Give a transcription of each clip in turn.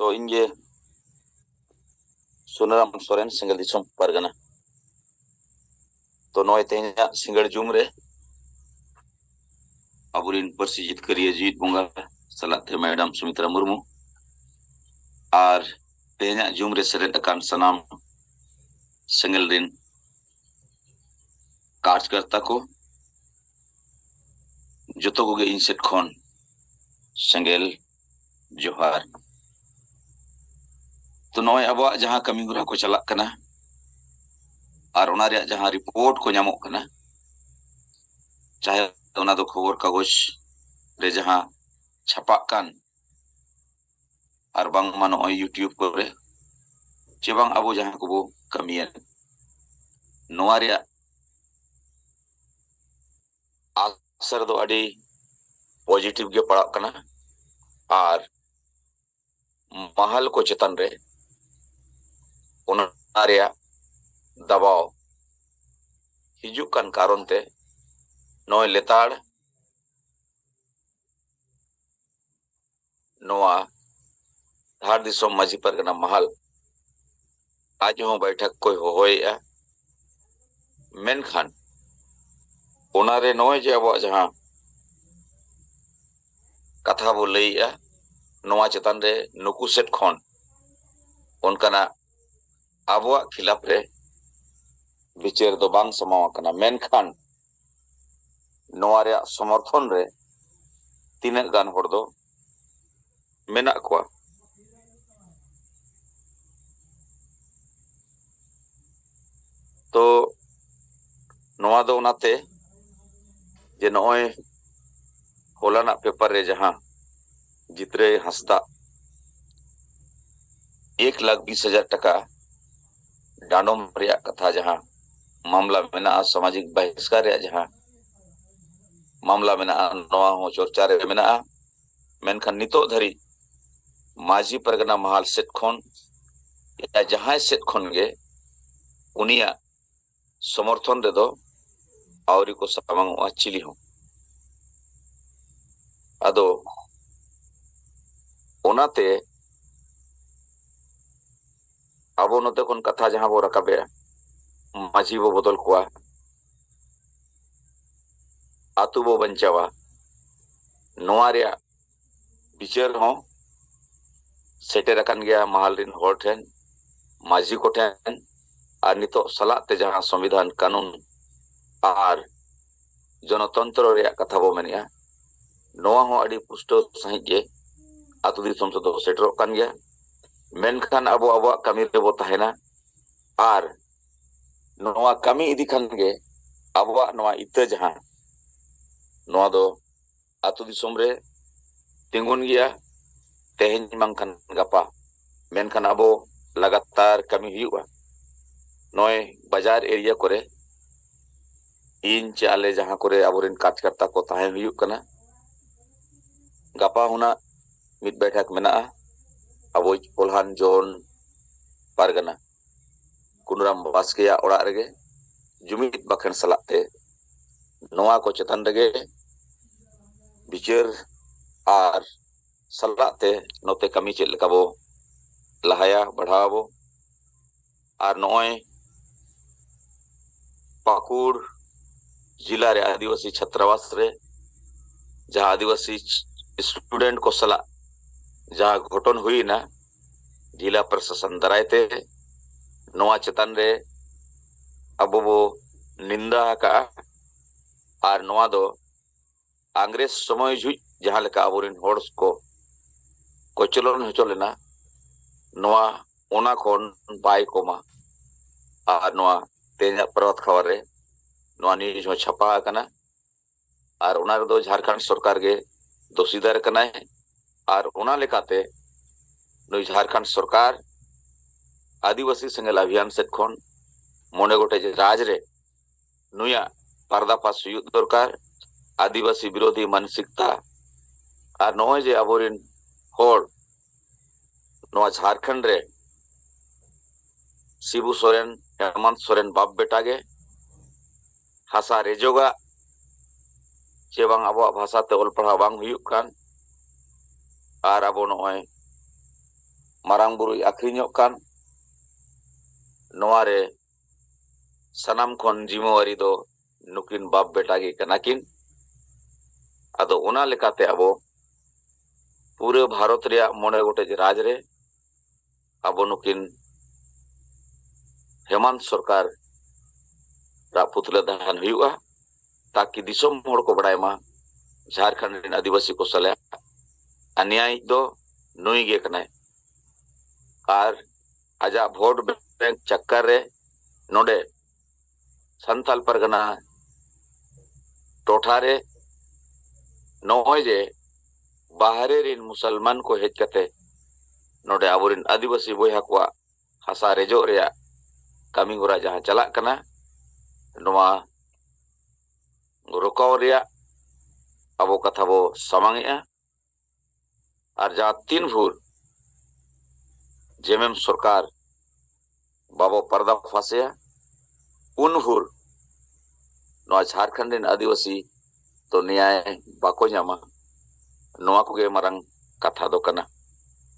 तो इनगे सुनाराम सोरेन सिंगल दिसोम पारगना तो नॉय तेहना सिंगड़ जुम रे अबुरिन परसी जितकरिया जीत बोंगा सलाते मैडम सुमित्रा मुर्मू और तेहना जुम रे सेरेट अकान सनाम सिंगल रिन कार्यकर्ता को जोतो को इन सेट खन सेंगेल जोहार तो नॉय अब जहां कमी गुरा को चला कना और उना रे जहां रिपोर्ट को नामो कना चाहे उना दो खबर कागज रे जहां छापा कान और बांग मानो यूट्यूब को रे चे बांग अब जहां को बो कमिया नोआ रे असर दो अड़ी पॉजिटिव के पड़ा कना और महल को चेतन रे उना रे दबाव हिजू कान कारण ते नोय लेताड़ नोआ धार दिसोम माजी परगना महल आज हो बैठक कोई होया मेनखान उनारे नोय जे अब जहां कथा बो लईया नोआ चेतन रे नुकु सेट खन उनकाना आबुआ खिलाफ रे विचार दो बांग समावा कना मेनखान नोआ रे समर्थन रे तीन गान हर दो मेना को तो नोआ दो उनाते जे नोय होलाना पेपर रे जहां जित्रे हंसदा 1,20,000 टका डांडोम रिया कथा जहां मामला मेना सामाजिक बहिष्कार रे जहां मामला मेना नोआ हो चर्चा रे मेना मेनखान नितो धरी माजी परगना महल सेट खन या जहां सेट खन गे उनिया समर्थन रे दो आवरी को सामांग चिली हो अदो ओनाते अब नोते कोन कथा जहां बो रकाबे माजी बो बदल कोआ आतु बो बंचावा नोआ रे विचार हो सेटेर अकान गया महल रिन होर ठेन माजी को ठेन और नितो सलाते जहां संविधान कानून और जनतंत्र रे कथा बो मेनिया नोआ हो अड़ी पुष्टो सही के आतु दिसोम तो सेटरो कान गया मेनखान अब अब कमी रे बो तहेना और नोआ कमी इदी खान गे अब नोआ इते जहां नोआ दो आतु दिसोम रे तिंगुन गया तेहन मांगखान गपा मेनखान अब लगातार कमी हुआ नोय बाजार एरिया करे इन चाले जहां करे अबोरिन कार्यकर्ता को ताहे हुयु कना गपा हुना मिद बैठक मेना अब कोल्हान जोन पारगना कुनुराम बास्केया ओड़ा रेगे जुमिद बखन सलाते नोआ को चेतन रेगे विचार और सलाते नोते कमी चेल लेका बो लहाया बढ़ावो और नोय पाकुड़ जिला रे आदिवासी छात्रावास रे जहां आदिवासी स्टूडेंट को सला जहां घटन हुई ना जिला प्रशासन दरायते नोआ चेतन रे अब वो निंदा का और नोआ दो अंग्रेज समय जुई जहां लेका अबोरिन होर्स को कोचलन हचो लेना नोआ ओना कोन बाय कोमा और नोआ तेजा पर्वत खबर रे नोआ न्यूज में छपा कना और उना दो झारखंड सरकार के दोषीदार कना है और उना लेकाते नुई झारखंड सरकार आदिवासी संगल अभियान सेट खन मोने गोटे राज रे नुया पर्दाफाश हुयु दरकार आदिवासी विरोधी मानसिकता और नोय जे अबोरिन होड़ नोआ झारखंड रे शिबू सोरेन हेमंत सोरेन बाप बेटा गे हासा रेजोगा चे बांग अब भाषा ते ओल पढ़ा बांग हुयु कान और अब नोय marang buruy akhriñok kan noare sanam khon jimawari do nukin bab beta ge kanakin ado ona lekate abo pure bharot reya mone gote raj re abo nukin Hemant सरकार पुतला दहन हुआ ताकि दिसम हर को बड़ाय मा झारखंड आदिवासी को सले अन्याय दो नुई गे कनाय और आजा वोट बैंक चक्कर रे नोडे संथाल परगना टोठारे नोय जे बाहरे रिन मुसलमान को हेज कते नोडे आबोरिन आदिवासी बोया को हसा रेजो रेया kami hura jahan chalak kana noa rokaw reya abo katha bo samangea ar jaha 3 bhur जेमेम सरकार बाबो पर्दा फासेया उन भूर नोआ झारखंड रेन आदिवासी तो न्याय बाको ᱧᱟᱢᱟ नोआ कोगे मारंग कथा दो कना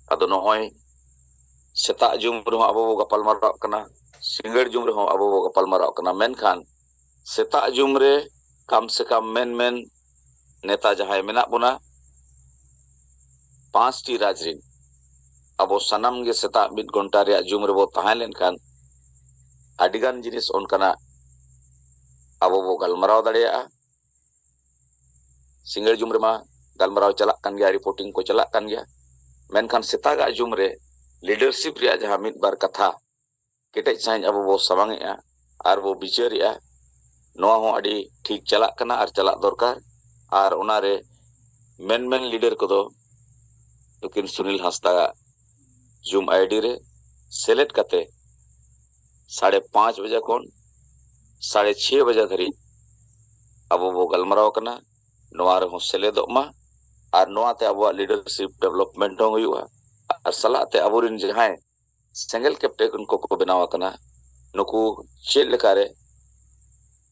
अदो नोय सेता जुम रो अबो गपाल मारा कना सिंगड़ जुम रो अबो गपाल मारा कना मेनखान सेता जुम रे कम से कम मेन नेता जहाय मेना बुना 5 टी राजरिन अबो सनम गे सेता मिद घंटा रे जुम रे बो तहां लेनखान अडिगान जिनिस ओनकना अबो बो गलमराव दड़िया सिंगड़ जुम रे मा गलमराव चलाक कान गया रिपोर्टिंग को चलाक कान गया मेनखान सेतागा जुम रे लीडरशिप रे जहां मिद बार कथा केटेज साइन अबो बो सवांगेआ आर बो बिचारिया नोआ हो अडी ठीक चलाक कना आर चलाक दरकार आर ओनारे मेन लीडर को दो लेकिन सुनील हंसदा जूम आईडी रे सेलेक्ट कते 5:30 बजे कोन 6:30 बजे धरी अबो बो गलमराव कना नोआ रे हो सेलेदो मा आर नोआ ते अबो लीडरशिप डेवलपमेंट हो हुआ आर सलाते अबोरिन जहाय सेंगल कैप्टन को बनावा कना नुकु चेल लेकारे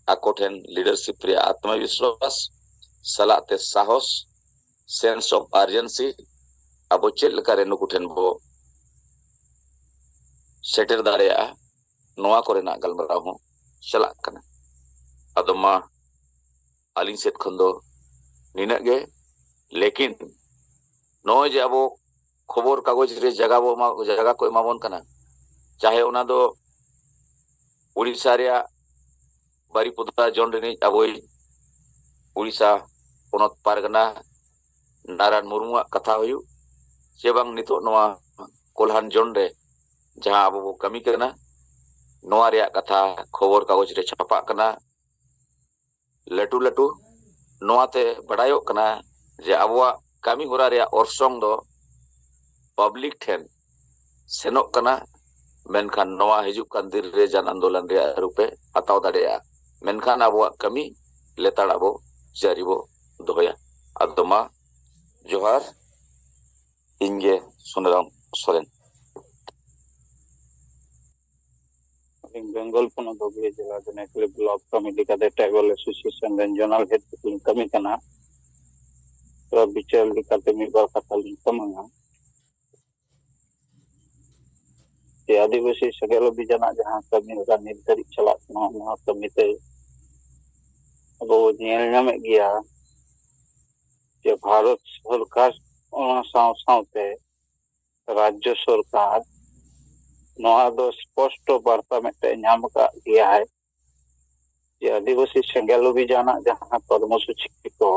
आकोठेन लीडरशिप रे आत्मविश्वास सलाते साहस सेंस ऑफ अर्जेंसी अबो चेल लेकारे नुकु ठेन बो सेटर दाड़ेया नोआ कोरेना गलमराव हो चलाक कना अदमा आलिन सेट खंदो निना गे लेकिन नोय जे अबो खबर कागज रे जगह को एमाबन कना चाहे उना दो उड़ीसा रे बारीपुदा जोन रे अबोई उड़ीसा पोनत पारगना नारायण मुर्मू कथा हुयु से बांग नितो नोआ कोल्हान जोन रे जहां अबो कमी करना नोआ रे कथा खबर कागज रे छापा कना लटू लटू नोआ ते बड़ायो कना जे अबोआ कमी होरा रे ओरसोंग दो पब्लिक ठेन सेनोक कना मेनखान नोआ हिजुक कान दिन रे जन आंदोलन रे रूपे हताव दाड़ेया मेनखान अबोआ कमी लेताड़ अबो जारी बो दोया अदमा जोहार इंगे सुनराम सोरेन बेंगल पोनत हुगली जिला दिनाजपुर ब्लॉक कमिटी का ट्राइबल एसोसिएशन जनरल हेड कमी कना तो बिचार लिकाते मिबार कथा लिंकमंगा ये आदिवासी सगेल अभियान जहां कमी होगा निर्धारित चला नोआ कमीते अब नेल नामे गया जे भारत सरकार साथे राज्य सरकार नोआ दो स्पष्ट वार्ता में नाम का गया है जे आदिवासी सेंगेल अभियान जहां कर्मसूची को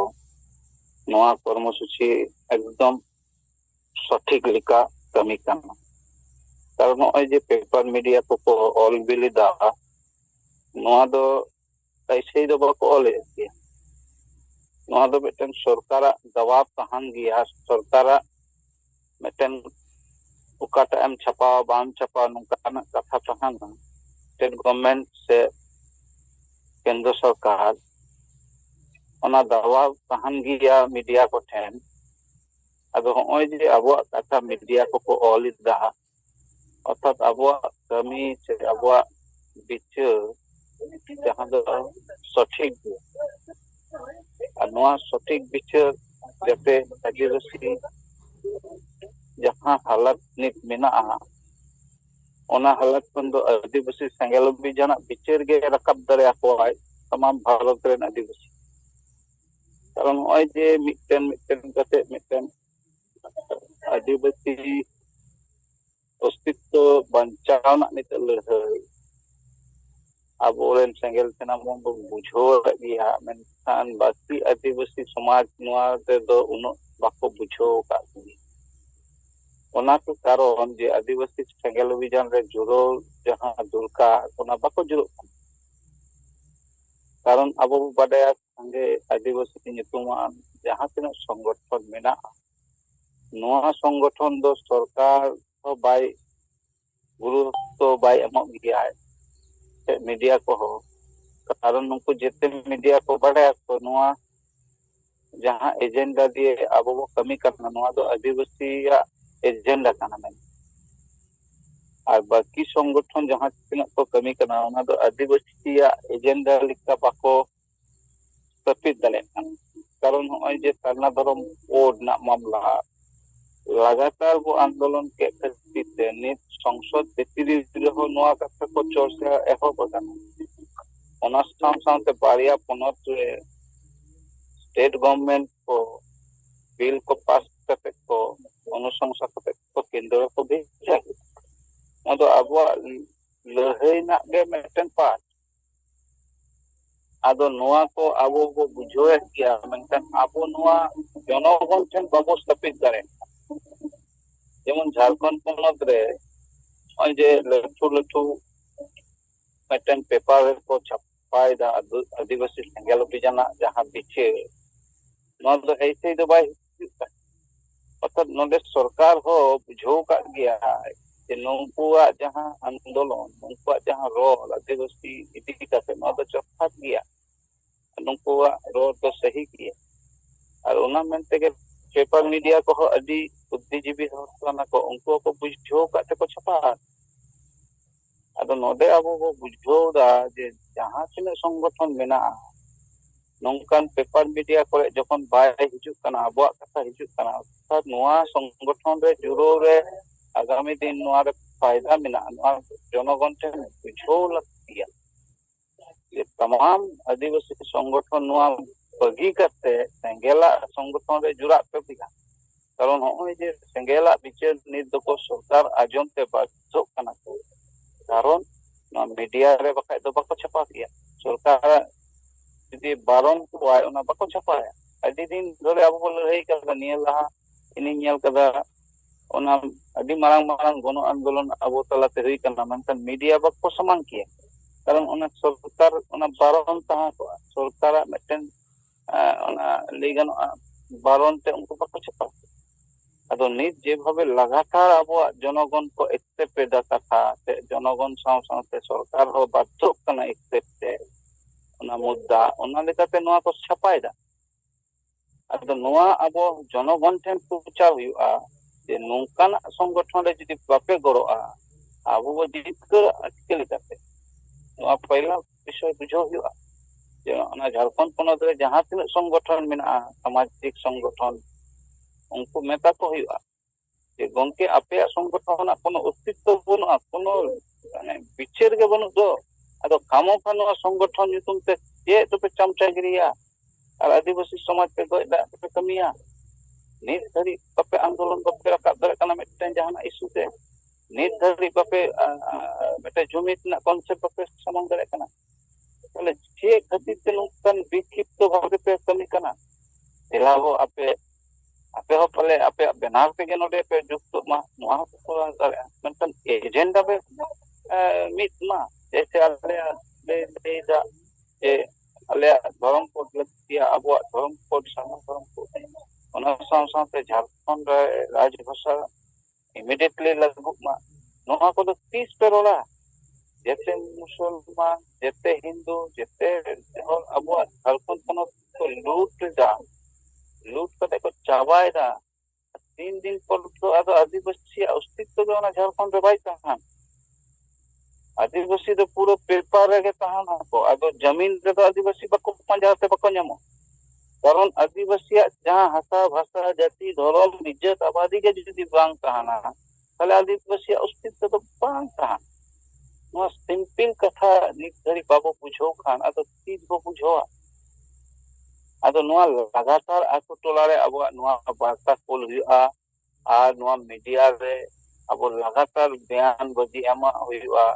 नोआ कर्मसूची एकदम सठिक लिका कमी करना कारण नॉय पेपर मीडिया को ऑल बिलिदा नोआ दो ऐसे ही दो बाको ऑल गया नोआ दो बेटन सरकार दबाव तहन गया सरकार बेटन उकाटा एम छपा बाम छपा नुकाना कथा तहन स्टेट गवर्नमेंट से केंद्र सरकार ओना दबाव तहन गया मीडिया को ठेन अब होय जे अबो कथा मीडिया को ऑल दा अर्थात अबो कमी से अबो बिचार जहां दो सठिक सठिक बिचार जते आदिवासी जहां हालत नित मेना ओना हालत खन दो आदिवासी सेंगेल अभियान बिचार गे रकाब दारे आकोआय तमाम भारत रेन आदिवासी कारण नॉय जे मिटन कते मिटन आदिवासी अस्तित्व बंचावना नित लड़ाई आबोरेन सेंगेल सेना बन बुझाव गया मेनखान बाकी आदिवासी समाज नोआ ते दो उनो बाको बुझाव का ओना के कारण जे आदिवासी सेंगेल अभियान रे जुड़ो जहां दुर्कार ओना बाको जुड़ो कारण अब बाडया संगे आदिवासी नितुमान जहां तिना संगठन मेना नोआ संगठन दो सरकार तो बाय गुरुत्व बाय एमक गया मीडिया को हो कारण नुकु जेते मीडिया को बाडया तो नोआ जहां एजेंडा दिए अब वो कमी करना नोआ दो आदिवासी या एजेंडा काना में और बाकी संगठन जहां तिना को कमी करना ओना दो आदिवासी या एजेंडा लिखा बाको स्थापित दाले कारण होय जे सरना धर्म कोड ना मामला लगातार वो आंदोलन के खातिर नित संसद भितरी रहो नोआ कथा को चर्चा एहो बदन ओना सामते बारिया पनत रे स्टेट गवर्नमेंट को बिल को पास करते को अनुशंसा करते को केंद्र को भेजा मदो अबो लहई ना गे मेटन पास आदो नोआ को आबो को बुझोए किया मेनखान आबो नोआ जनगण ठेन बाबो स्थापित करे जेमन झारखंड पनत रे ओय जे लठू लठू मेटन पेपर को छपाई दा आदिवासी सेंगेल अभियान जहां बिचे नोआ दो ऐसे दो बाय अर्थात नोडे सरकार हो बुझाव का गया जे नुकुआ जहां आंदोलन नुकुआ जहां रोल आदिवासी इदी काते नोआ दो चफात गया नुकुआ रोल तो सही किया और ओना मेनते के पेपर मीडिया को अभी बुद्धिजीवी होना को उनको को बुझाव काते को छपा अदो नोडे अब वो बुझाव दा जे जहां तिना संगठन मेना नौकान पेपर मीडिया को जखन बाय हिजुक कना अबवा कथा हिजुक कना अर्थात नोआ संगठन रे जुरो रे आगामी दिन नोआ रे फायदा मेना नोआ जनगण ठेन बुझाव लगतिया ये तमाम आदिवासी संगठन नोआ बगी करते सेंगेला संगठन रे जुड़ा पे बिगा कारण होय जे सेंगेला बिचार नित दको सरकार आजम ते बाध्य कना को कारण नोआ मीडिया रे बखाय दो बाको छपा किया सरकार यदि बारन को आय ओना बाको छपाया अडी दिन धरे अब बोल रही का नियल लहा इनी नियल कदा ओना अडी मारंग मारंग गण आंदोलन अब तलाते हुई कना मेनखान मीडिया बाको समान किया कारण ओना सरकार ओना बारन तहा को सरकार मेटन ओना लेगन बारन ते उनको बाको छपा अदो नित जे भावे लगातार अब जनगण को एक्सेप्ट पेदा कथा ते जनगण साव सावते सरकार हो बाध्य कना एक्सेप्ट ओना मुद्दा ओना लेकाते नोआ को छपायदा अदो नोआ अब जनगण ठेन प्रचार हुआ जे नोंकान संगठन रे जदि बापे गड़ोआ अब वो जितकर अटके लेकाते नोआ पहला विषय बुझाव हुआ जे ओना झारखंड पनत रे जहां तिना संगठन मेना सामाजिक संगठन उनको मेता को हुआ जे गंके आपे संगठन कोनो अस्तित्व बनुआ कोनो माने बिचार के बनु दो अदो कामो खानो संगठन नितुम ते ये तो पे चमचागिरिया और आदिवासी समाज पे गोदा पे कमिया नित धरी बापे आंदोलन बापे रकाब दरे कना मेटन जहां इशू ते नित धरी बापे मेटे जुमित ना कॉन्सेप्ट बापे समंग दरे कना तले जे खातिर ते नुकसान विक्षिप्त भावे पे कमी कना दिलावो आपे आपे हो पले आपे बेनार पे के नोडे पे जुक्त मा नोआ को दरे मेनखान एजेंडा पे मित मा जैसे आले दा ए आले धर्म कोड लतिया अब धर्म कोड सामा धर्म कोड ओना साथे झारखंड राजभाषा इमीडिएटली लागू मा नोआ को 30 पे रोला जेते मुसलमान जेते हिंदू जेते अब झारखंड कोनो को लूट कते को चाबायदा 3 दिन पर तो आदिवासी अस्तित्व दो ना झारखंड रे बाई तहान आदिवासी तो पूरा पेपर रे तहान को अदो जमीन रे तो आदिवासी बको पंजाते बको न्यामो কারণ আদিবাসীয়াগ যাহা হাসা ভাষা জাতি ধর্ম ইজ্জত আবাদি গে যদি বাং তাহানা তাহলে আদিবাসীয়াগ অস্তিত্ব তো বাং তাহানা ᱱᱚᱣᱟ ᱥᱤᱢᱯᱤᱞ ᱠᱟᱛᱷᱟ ᱱᱤᱛ ᱫᱷᱟᱹᱨᱤᱡ ᱵᱟᱵᱚ ᱵᱩᱡᱷᱟᱹᱣ ᱠᱷᱟᱱ ᱟᱫᱚ ᱛᱤᱥ ᱵᱚ ᱵᱩᱡᱷᱟᱹᱣᱟ ᱟᱫᱚ ᱱᱚᱣᱟ ᱞᱟᱜᱟᱛᱟᱨ ᱟᱛᱳ ᱴᱚᱞᱟᱨᱮ ᱟᱵᱚᱣᱟᱜ ᱱᱚᱣᱟ ᱵᱟᱨᱛᱟ ᱠᱳᱞ ᱦᱩᱭᱩᱜᱼᱟ ᱟᱨ ᱱᱚᱣᱟ ᱢᱤᱰᱤᱭᱟ ᱨᱮ ᱟᱵᱚ ᱞᱟᱜᱟᱛᱟᱨ ᱵᱮᱭᱟᱱ ᱵᱟᱹᱡᱤ ᱮᱢᱟᱜ ᱦᱩᱭᱩᱜᱼᱟ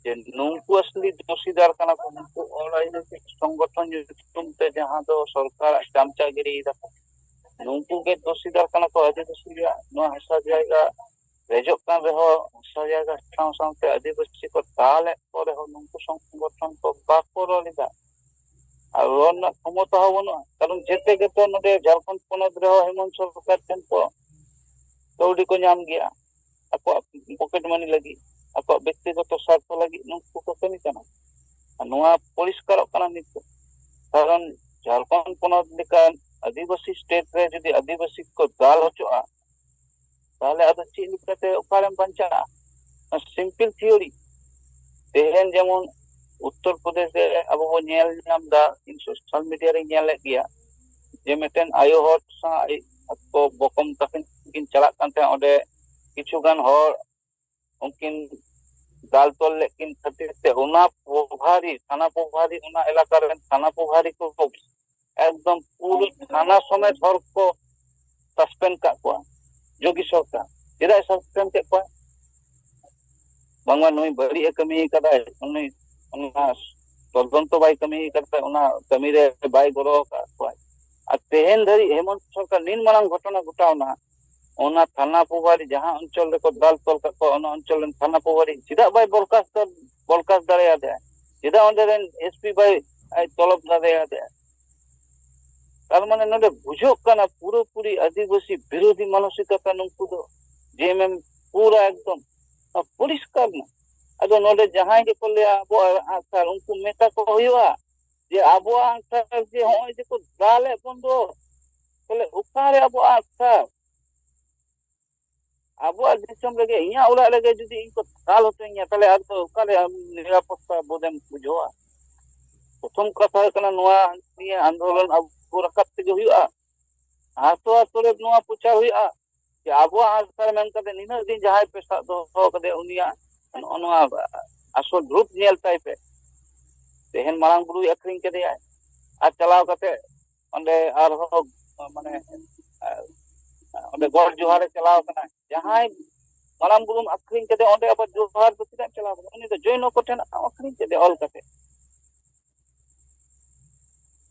ᱡᱮ ᱱᱩᱝᱠᱩ ᱟᱥᱞᱤ ᱫᱳষᱤᱫᱟᱨ ᱠᱟᱱᱟ ᱠᱚ ᱱᱩᱝᱠᱩ অরাজনৈতিক সংগঠন ᱧᱩᱛᱩᱢ ᱛᱮ ᱡᱟᱦᱟᱸ ᱫᱚ ᱥᱚᱨᱠᱟᱨᱟᱜ ᱪᱟᱢᱪᱟᱜᱤᱨᱤ ᱫᱟᱠᱚ ᱱᱩᱝᱠᱩ ᱜᱮ ᱫᱳষᱤᱫᱟᱨ ᱠᱟᱱᱟ ᱠᱚ ᱟᱹᱫᱤᱵᱟᱹᱥᱤ ᱨᱮᱭᱟᱜ ᱱᱚᱣᱟ ᱦᱟᱥᱟ ᱡᱟᱭᱜᱟ ᱨᱮᱡᱚᱜ ᱠᱟᱱ ᱨᱮᱦᱚᱸ ᱦᱟᱥᱟ ᱡᱟᱭᱜᱟ ᱴᱷᱟᱶ ᱥᱟᱶᱛᱮ ᱟᱹᱫᱤᱵᱟᱹᱥᱤ ᱠᱚ ᱫᱟᱞᱮᱫ ᱠᱚ ᱨᱮᱦᱚᱸ ᱱᱩᱝᱠᱩ সংগঠন ᱠᱚ ᱵᱟᱠᱚ ᱨᱚᱲ ᱮᱫᱟ আর রোড রᱮᱱᱟᱜ ক্ষমতা ᱦᱚᱸ ᱵᱟᱹᱱᱩᱜᱼᱟ ᱠᱟᱨᱚᱱ ᱡᱮᱛᱮ ᱜᱮᱛᱚ ᱱᱚᱰᱮ ᱡᱷᱟᱲᱠᱷᱚᱸᱰ ᱯᱚᱱᱚᱛ ᱨᱮᱦᱚᱸ ᱦᱮᱢᱚᱱᱛ ᱥᱚᱨᱠᱟর ᱴᱷᱮᱱ ᱠᱚ ᱠᱟᱹᱣᱰᱤ ᱠᱚ ᱧᱟᱢ ᱜᱮᱭᱟ ᱟᱠᱚᱣᱟᱜ ᱯᱚᱠᱮᱴ ᱢᱟᱱᱤ ᱞᱟᱹᱜᱤᱫ ᱟᱠᱚᱣᱟᱜ ᱵᱮᱠᱛᱤᱜᱚᱛᱚ ᱥᱟᱨᱛᱷᱚ ᱞᱟᱹᱜᱤᱫ ᱱᱩᱝᱠᱩ ᱠᱚ ᱠᱟᱹᱢᱤ ᱠᱟᱱᱟ ᱱᱚᱣᱟ ᱯᱚᱨᱤষ্কারᱚᱜ ᱠᱟᱱᱟ ᱱᱤᱛᱚᱜ ᱠᱟᱨᱚᱱ ঝাড়খণ্ড পনᱚᱛ ᱞᱮᱠᱟᱱ আদিবাসী স্টেট রে যদি আদিবাসী ᱠᱚ ᱫᱟᱞ ᱦᱚᱪᱚᱜᱼᱟ তাহলে ᱟᱫᱚ ᱪᱮᱫ ᱞᱮᱠᱟᱛᱮ ᱚᱠᱟᱨᱮᱢ ᱵᱟᱧᱪᱟᱜᱼᱟ সিম্পল থিওরি তেহেন যেমন উত্তর প্রদেশে আবো বো ñᱮᱞ ᱧᱟᱢ ᱫᱟ ᱤᱧ ᱥᱳᱥᱟᱞ ᱢᱤᱰᱤᱭᱟ ᱨᱮ ᱧᱮᱞᱮᱫ ᱜᱮᱭᱟ ᱡᱮ ᱢᱤᱫᱴᱮᱱ ᱟᱭᱳ ᱦᱚᱲ ᱥᱟᱶ ᱟᱠᱚ ᱵᱚᱠᱚᱢ ᱛᱟᱹᱠᱤᱱ ᱠᱤᱱ ᱪᱟᱞᱟᱜ ᱠᱟᱱ ᱛᱟᱦᱮᱸ ᱚᱸᱰᱮ ᱠᱤᱪᱷᱩᱜᱟᱱ ᱦᱚᱲ उनकिन दाल तोल लेकिन खातिर ते उना पोभारी थाना पोभारी उना इलाका रे थाना पोभारी को एकदम पूरी थाना समेत हर को सस्पेंड का को जोगी सरकार चेदा सस्पेंड के को बांगवा नई बड़ी कमी कदा उनी उना तदंत बाई कमी करता उना कमी रे बाई गरो का को आ तेहेन धरी हेमंत सरकार नीन मांग घटना घटावना ओना थाना पोभारी जहां अंचल रे को दाल तोल का को ओना अंचल रे थाना पोभारी चिदा बाई बरखास्त दाड़े दे चिदा ओंदे रेन एसपी बाई आई तलब दाड़े दे तार माने नडे बुझोक काना पूरी आदिवासी विरोधी मानसिकता नुंकु दो जेएमएम पूरा एकदम परिष्कार ना अदो नडे जहां के को ले अबो आसार उनको मेटा को होयुआ जे अबो आसार जे होय जे को दाले बंदो बोले उकारे अबो आसार আবহাওয়া দিশম লেগে ইয়া ওরা লেগে যদি ইনকো কাল হতো ইয়া তাহলে আর তো কালে নিরাপত্তা বোধেম বুঝোয়া প্রথম কথা কানা নোয়া নিয়ে আন্দোলন আবু রাকাব থেকে হুইয়া আতো আতরে নোয়া পুছা হুইয়া যে আবহাওয়া আসার মেন কাতে নিনা দিন যাহাই পেশা দো কাদে উনিয়া নোয়া আসল গ্রুপ নেল টাইপে তেহেন মারাং বুরু আখরিং কেদে আর চালাও কাতে অন্ডে আর মানে ᱚᱸᱰᱮ ᱜᱚᱰ ᱡᱚᱦᱟᱨᱮ ᱪᱟᱞᱟᱣ ᱠᱟᱱᱟ ᱡᱟᱦᱟᱸᱭ ᱢᱟᱨᱟᱝ ᱵᱩᱨᱩᱢ ᱟᱠᱷᱨᱤᱧ ᱠᱟᱛᱮ ᱚᱸᱰᱮ ᱟᱵᱟᱨ ᱡᱚᱦᱟᱨ ᱫᱚ ᱪᱮᱫᱟᱜ ᱪᱟᱞᱟᱣ ᱠᱟᱱᱟ ᱩᱱᱤ ᱫᱚ ᱡᱚᱭᱱᱚ ᱠᱚ ᱴᱷᱮᱱ ᱟᱠᱷᱨᱤᱧ ᱠᱟᱛᱮ ᱚᱞ ᱠᱟᱛᱮ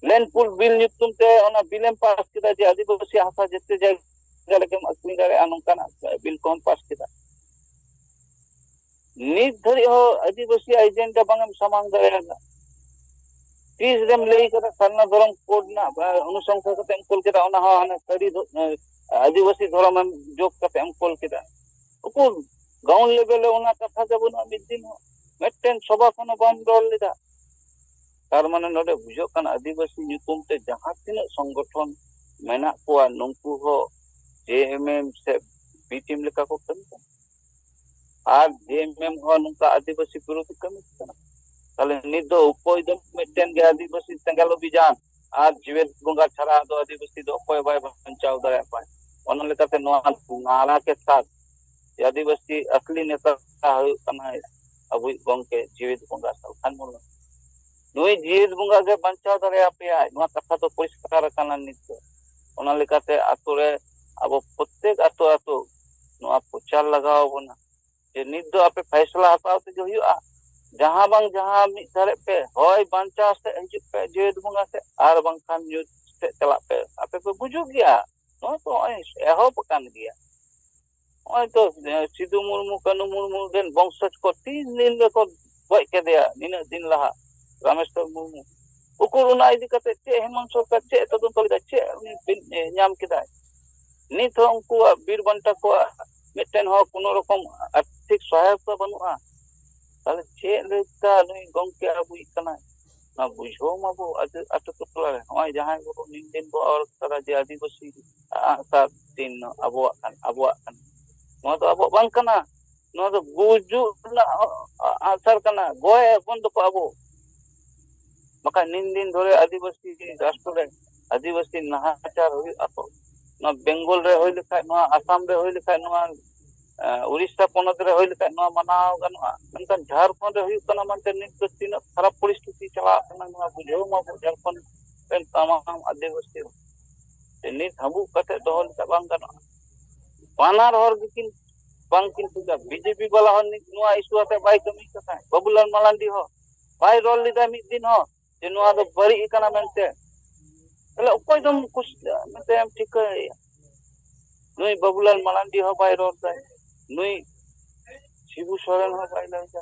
ᱞᱮᱱᱰᱯᱩᱞ ᱵᱤᱞ ᱧᱩᱛᱩᱢ ᱛᱮ ᱚᱱᱟ ᱵᱤᱞᱮᱢ ᱯᱟᱥ ᱠᱮᱫᱟ ᱡᱮ ᱟᱹᱫᱤᱵᱟᱹᱥᱤ ᱦᱟᱥᱟ ᱡᱮᱛᱮ ᱡᱟᱭᱜᱟ ᱞᱮᱠᱟᱢ ᱟᱠᱷᱨᱤᱧ ᱫᱟᱲᱮᱭᱟᱜᱼᱟ ᱱᱚᱝᱠᱟᱱᱟᱜ ᱵᱤᱞ ᱠᱚᱦᱚᱸ ᱯᱟᱥ ᱠᱮᱫᱟ ᱱᱤᱛ ᱫᱷᱟᱹᱨᱤᱡ ᱦᱚᱸ ᱟᱹᱫᱤᱵᱟᱹᱥᱤ ᱮᱡᱮᱱᱰᱟ ᱵᱟᱝᱮᱢ ᱥᱟᱢᱟᱝ ᱫᱟᱲᱮᱭᱟᱜᱼᱟ ᱛᱤᱥ ᱨᱮᱢ ᱞᱟᱹᱭ ᱠᱟᱫᱟ ᱥᱟᱨᱱᱟ ᱫᱷᱚᱨᱚᱢ ᱠᱳᱰ ᱨᱮᱱᱟᱜ ᱚᱱᱩᱥᱚᱝᱥᱟ ᱠᱟᱛᱮ ᱮᱢ ᱠᱳᱞ ᱠᱮᱫᱟ ᱚᱱᱟ ᱦᱚᱸ ᱦᱟᱱᱮ ᱥᱟᱹᱨᱤ आदिवासी धर्म में जोग करते हम कॉल किया उको गांव लेवल ओना कथा जब ना मिद दिन मेटन सभा कोन बम रोल लेदा तार माने नडे बुझो कान आदिवासी ᱧᱩᱛᱩᱢ ते जहां तिना संगठन मेना कोआ नुंकु हो जेएमएम से बी टीम लेका को कमी आर जेएमएम हो नुका आदिवासी विरोधी कमी ताले नित दो उकोय दो मेटन गे आदिवासी संगल अभियान आर जीवित बंगा छाड़ा दो आदिवासी दो कोय बाय बचाव दरे पाए ओना लेकाते नोआ नाला के साथ आदिवासी असली नेता हुई कना अबु गंके जीवित बंगा खान मोल नुई जीवित बंगा के बचाव दरे पे नोआ कथा तो परिष्कार कना नित ओना लेकाते आतो रे अब प्रत्येक आतो आतो नोआ प्रचार लगाव बना जे नित दो आपे फैसला हताव ते जो हुआ जहां बांग जहां मिट धरे पे होय बंचा से हिजु पे जीवित बंगा से आर बांग खान न्यूज से चला पे आपे पे बुझु गया नो तो एहो पकान गया ओय तो सिद्धू मुर्मू कनु मुर्मू देन वंशज को 3 दिन रे को गय के दिया निना दिन लहा रामेश्वर मुर्मू उकुर उना इदी कते चे हेमंत सरकार चे तो तो लिदा चे उनी नाम किदा नित उनको बीर बंटा को मिटन हो कोनो रकम आर्थिक सहायता बनुआ ताले चे लेका नुई गंके अबुई कना ना बुझो माबो अत टोला रे होय जहां को निन दिन बो और सारा जे आदिवासी सा दिन अबो नो तो अबो बांग कना नो तो बुझु ना आसर कना गोय बंद को अबो मका निन दिन धरे आदिवासी राष्ट्र रे आदिवासी नाहाचार हुआ तो बेंगल रे हुई लेखाय आसाम रे हुई लेखाय उड़ीसा पोनत रे हुई लेखाय मनाव गनोआ मेनखान झारखंड रे हुई कना मानते नित दो तीन खराब परिस्थिति चला कना बुझाव मा झारखंड पेन तमाम आदिवासी नित हबु कते दोह लेखा बांग गनोआ बानार हर गिकिन बांग किन तुगा बीजेपी वाला हन नित नुआ इशू आते बाय कमी कथा बाबूलाल मलांडी हो बाय रोल लिदा मिद दिन हो जे नुआ दो बड़ी कना मेनते तले ओकोय दम कुछ मेते हम ठीक नुई बाबूलाल मलांडी हो बाय रोल दाय नुई शिबू सोरेन हो बाय लय जा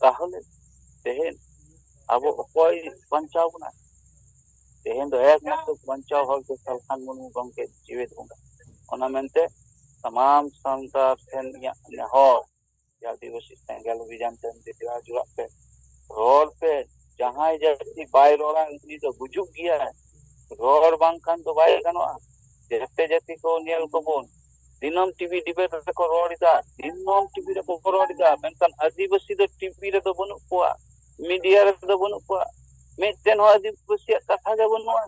ताहले तेहेन अब ओकोय बंचाव बना तेहेन दो एकमात्र बंचाव हो के सलखान मुर्मू गंके जीवित होगा ओना मेनते तमाम संतार ठेन नेहर आदिवासी सेंगेल अभियान तेन दिया जुड़ा पे रोड पे जहां जाति बाय रोड़ा उनी तो गुजुक गया है रोड बांखान तो बाय गनोआ जेते जाति को नेल को बोन दिनम टीवी डिबेट को रोडिदा दिनम टीवी रे को रोडिदा मेनकान आदिवासी दो टीवी रे दो बनु कोआ मीडिया रे दो बनु कोआ मेतेन हो आदिवासी कथा जे बनुआ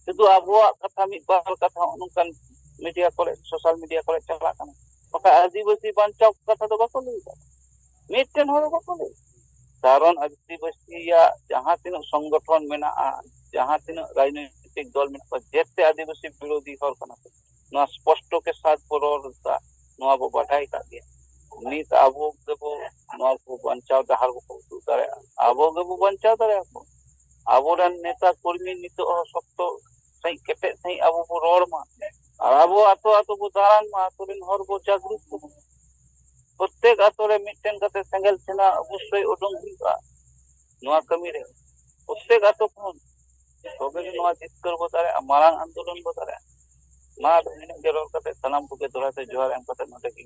शुधु आबो कथा मी बाल कथा उनकान मीडिया को सोशल मीडिया को चला कना पका आदिवासी बंचाव कथा दो बको लई मेतेन हो बको लई कारण आदिवासी या जहां तीन संगठन मेना जहां तीन राजनीतिक दल मेना जेते आदिवासी विरोधी हर कना ना स्पष्ट के साथ परोरता नवा बो बढ़ाई का दिया नित आबो देबो नवा को बंचाव दहार को उतारे आबो गेबो बंचाव दारे आबो रन नेता कर्मी नित शक्त सही केटे सही आबो बो रोड मा और आबो आतो आतो बो दारान मा आतोरिन हर बो जागरूक को प्रत्येक आतोरे मिटेन कते सेंगल सेना अवश्य उडंग हुआ नवा कमी रे प्रत्येक आतो कोन तबे नवा जितकर बतारे मारांग आंदोलन बतारे मा जरूर कते सलाम को के दोराते जोहार एम कते नोटे की